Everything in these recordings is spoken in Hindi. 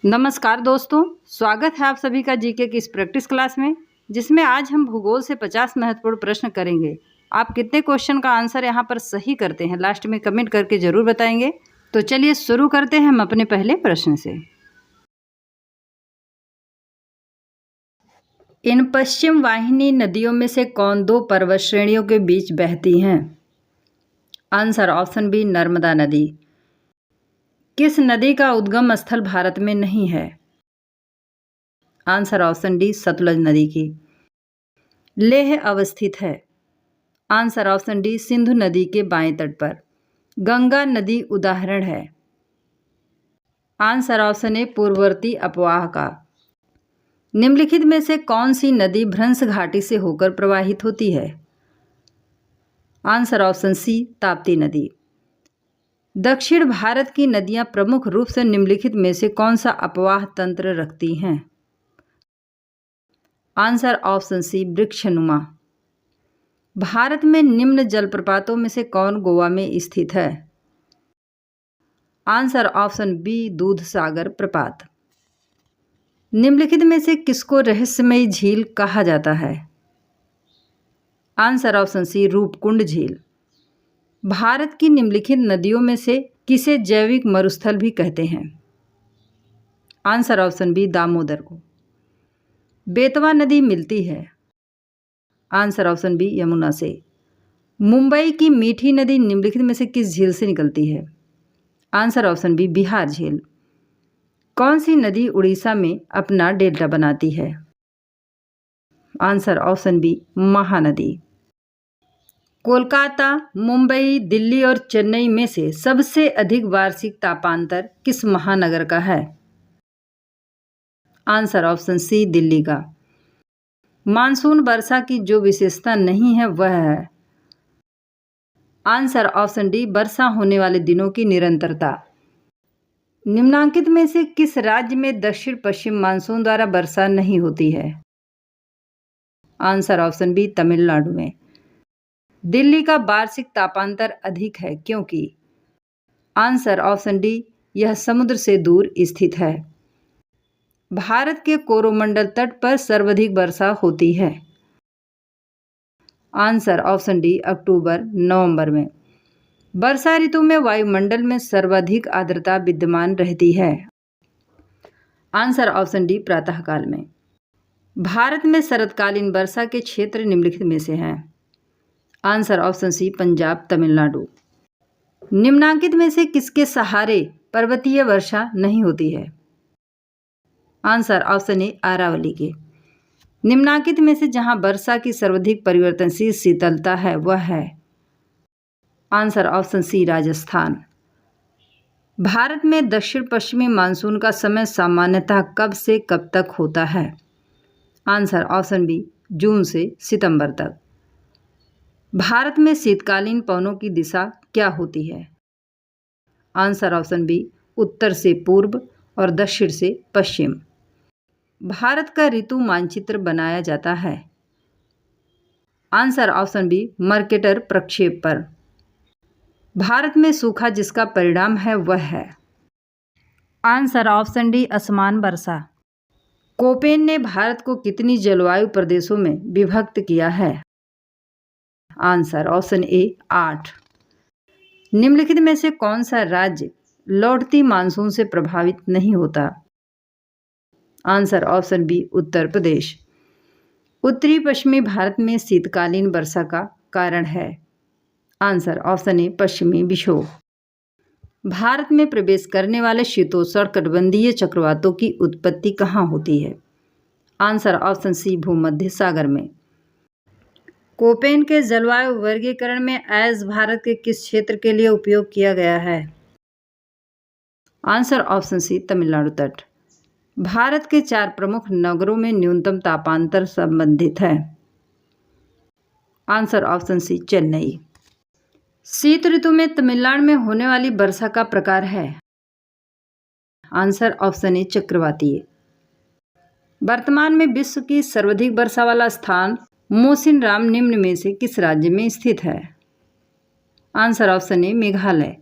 नमस्कार दोस्तों, स्वागत है आप सभी का जीके की इस प्रैक्टिस क्लास में, जिसमें आज हम भूगोल से 50 महत्वपूर्ण प्रश्न करेंगे। आप कितने क्वेश्चन का आंसर यहाँ पर सही करते हैं लास्ट में कमेंट करके ज़रूर बताएंगे। तो चलिए शुरू करते हैं हम अपने पहले प्रश्न से। इन पश्चिम वाहिनी नदियों में से कौन दो पर्वत श्रेणियों के बीच बहती हैं? आंसर ऑप्शन बी नर्मदा नदी। किस नदी का उद्गम स्थल भारत में नहीं है? आंसर ऑप्शन डी सतलज नदी की। लेह अवस्थित है। आंसर ऑप्शन डी सिंधु नदी के बाएं तट पर। गंगा नदी उदाहरण है। आंसर ऑप्शन ए पूर्ववर्ती अपवाह का। निम्नलिखित में से कौन सी नदी भ्रंश घाटी से होकर प्रवाहित होती है? आंसर ऑप्शन सी ताप्ती नदी। दक्षिण भारत की नदियां प्रमुख रूप से निम्नलिखित में से कौन सा अपवाह तंत्र रखती हैं? आंसर ऑप्शन सी वृक्षनुमा। भारत में निम्न जलप्रपातों में से कौन गोवा में स्थित है? आंसर ऑप्शन बी दूधसागर प्रपात। निम्नलिखित में से किसको रहस्यमयी झील कहा जाता है? आंसर ऑप्शन सी रूपकुंड झील। भारत की निम्नलिखित नदियों में से किसे जैविक मरुस्थल भी कहते हैं? आंसर ऑप्शन बी दामोदर को। बेतवा नदी मिलती है। आंसर ऑप्शन बी यमुना से। मुंबई की मीठी नदी निम्नलिखित में से किस झील से निकलती है? आंसर ऑप्शन बी बिहार झील। कौन सी नदी उड़ीसा में अपना डेल्टा बनाती है? Answer option B Mahanadi. Kolkata, Mumbai, Delhi और चेन्नई में से सबसे अधिक वार्षिक तापांतर किस महानगर का है? आंसर ऑप्शन सी दिल्ली का। मानसून वर्षा की जो विशेषता नहीं है वह है? आंसर ऑप्शन डी वर्षा होने वाले दिनों की निरंतरता। निम्नांकित में से किस राज्य में दक्षिण पश्चिम मानसून द्वारा वर्षा नहीं होती है? आंसर ऑप्शन बी तमिलनाडु में। दिल्ली का वार्षिक तापांतर अधिक है क्योंकि? आंसर ऑप्शन डी यह समुद्र से दूर स्थित है। भारत के कोरोमंडल तट पर सर्वाधिक वर्षा होती है। आंसर ऑप्शन डी अक्टूबर नवंबर में। वर्षा ऋतु में वायुमंडल में सर्वाधिक आर्द्रता विद्यमान रहती है। आंसर ऑप्शन डी प्रातःकाल में। भारत में शरतकालीन वर्षा के क्षेत्र निम्नलिखित में से हैं? Answer option C Punjab Tamil Nadu. निम्नांकित में से किसके सहारे पर्वतीय वर्षा नहीं होती है? आंसर ऑप्शन ए अरावली के। निम्नांकित में से जहां वर्षा की सर्वाधिक परिवर्तनशील शीतलता है वह है? Answer option C Rajasthan. Bharat में दक्षिण पश्चिमी मानसून का समय सामान्यतः कब से कब तक होता है? आंसर ऑप्शन बी जून से सितंबर तक। भारत में शीतकालीन पवनों की दिशा क्या होती है? आंसर ऑप्शन बी उत्तर से पूर्व और दक्षिण से पश्चिम। भारत का ऋतु मानचित्र बनाया जाता है? आंसर ऑप्शन बी मर्केटर प्रक्षेप पर। भारत में सूखा जिसका परिणाम है वह है? आंसर ऑप्शन डी असमान वर्षा। कोपेन ने भारत को कितनी जलवायु प्रदेशों में विभक्त किया है? Answer option A 8। निम्नलिखित में से कौन सा राज्य लौटती मानसून से प्रभावित नहीं होता? Answer option B Uttar Pradesh. उत्तरी पश्चिमी भारत में शीतकालीन वर्षा का कारण है? आंसर ऑप्शन ए पश्चिमी विक्षोभ। भारत में प्रवेश करने वाले शीतोष्णकटिबंधीय चक्रवातों की उत्पत्ति कहाँ होती है? आंसर ऑप्शन सी भूमध्य सागर में। कोपेन के जलवायु वर्गीकरण में एज भारत के किस क्षेत्र के लिए उपयोग किया गया है? आंसर ऑप्शन सी तमिलनाडु तट। भारत के 4 प्रमुख नगरों में न्यूनतम तापांतर संबंधित है? Answer option C Chennai. शीत ऋतु में तमिलनाडु में होने वाली वर्षा का प्रकार है? आंसर ऑप्शन ए चक्रवातीय। वर्तमान में विश्व की सर्वाधिक वर्षा वाला स्थान मोसिनराम निम्न में से किस राज्य में स्थित है? Answer option A Meghalaya.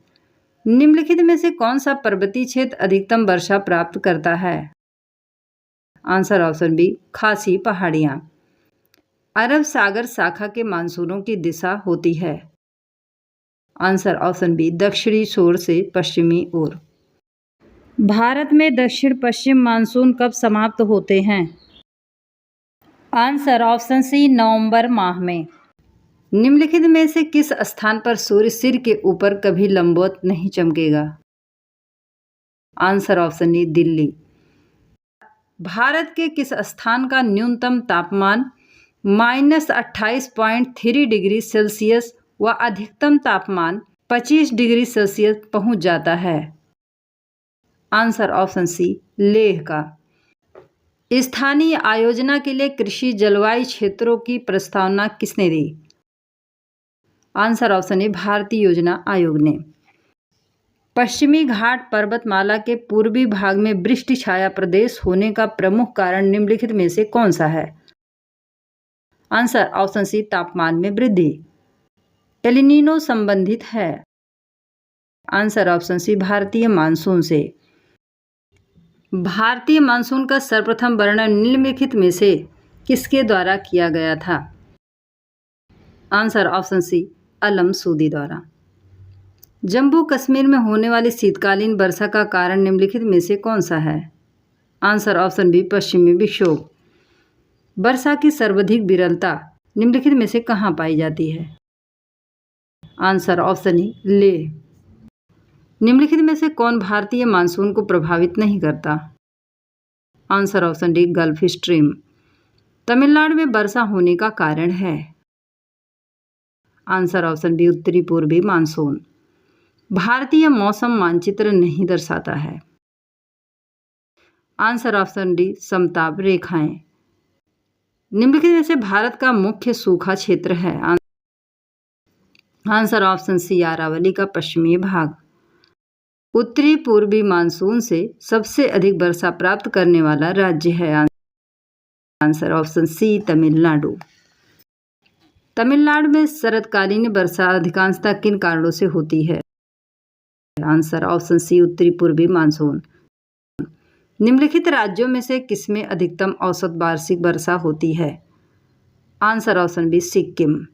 निम्नलिखित में से कौन सा पर्वतीय क्षेत्र अधिकतम वर्षा प्राप्त करता है? आंसर ऑप्शन बी खासी पहाड़ियाँ। अरब सागर शाखा के मानसूनों की दिशा होती है? आंसर ऑप्शन बी दक्षिणी छोर से पश्चिमी ओर। भारत में दक्षिण पश्चिम मानसून कब समाप्त होते हैं? आंसर ऑप्शन सी नवंबर माह में। निम्नलिखित में से किस स्थान पर सूर्य सिर के ऊपर कभी लंबवत नहीं चमकेगा? Answer option E Delhi. भारत के किस स्थान का न्यूनतम तापमान -28.3 डिग्री सेल्सियस व अधिकतम तापमान 25 डिग्री सेल्सियस पहुंच जाता है? आंसर ऑप्शन सी लेह का। स्थानीय आयोजना के लिए कृषि जलवायु क्षेत्रों की प्रस्तावना किसने दी? आंसर ऑप्शन ए भारतीय योजना आयोग ने। पश्चिमी घाट पर्वतमाला के पूर्वी भाग में वृष्टि छाया प्रदेश होने का प्रमुख कारण निम्नलिखित में से कौन सा है? आंसर ऑप्शन सी तापमान में वृद्धि। एलिनीनो संबंधित है? आंसर ऑप्शन सी भारतीय मानसून से। भारतीय मानसून का सर्वप्रथम वर्णन निम्नलिखित में से किसके द्वारा किया गया था? आंसर ऑप्शन सी अलम सूदी द्वारा। जम्मू कश्मीर में होने वाली शीतकालीन वर्षा का कारण निम्नलिखित में से कौन सा है? आंसर ऑप्शन बी पश्चिमी विक्षोभ। वर्षा की सर्वाधिक विरलता निम्नलिखित में से कहाँ पाई जाती है? आंसर ऑप्शन ई लेह। निम्नलिखित में से कौन भारतीय मानसून को प्रभावित नहीं करता? Answer option D gulf stream. Tamil Nadu में वर्षा होने का कारण है? आंसर ऑप्शन बी उत्तरी पूर्वी मानसून। भारतीय मौसम मानचित्र नहीं दर्शाता है? आंसर ऑप्शन डी समताप रेखाएं। निम्नलिखित में से भारत का मुख्य सूखा क्षेत्र है? आंसर ऑप्शन सी अरावली का पश्चिमी भाग। उत्तरी पूर्वी मानसून से सबसे अधिक वर्षा प्राप्त करने वाला राज्य है? Answer option C Tamil Nadu. Tamil Nadu में शरतकालीन वर्षा अधिकांशतः किन कारणों से होती है? आंसर ऑप्शन सी उत्तरी पूर्वी मानसून। निम्नलिखित राज्यों में से किसमें अधिकतम औसत वार्षिक वर्षा होती है? Answer option B Sikkim.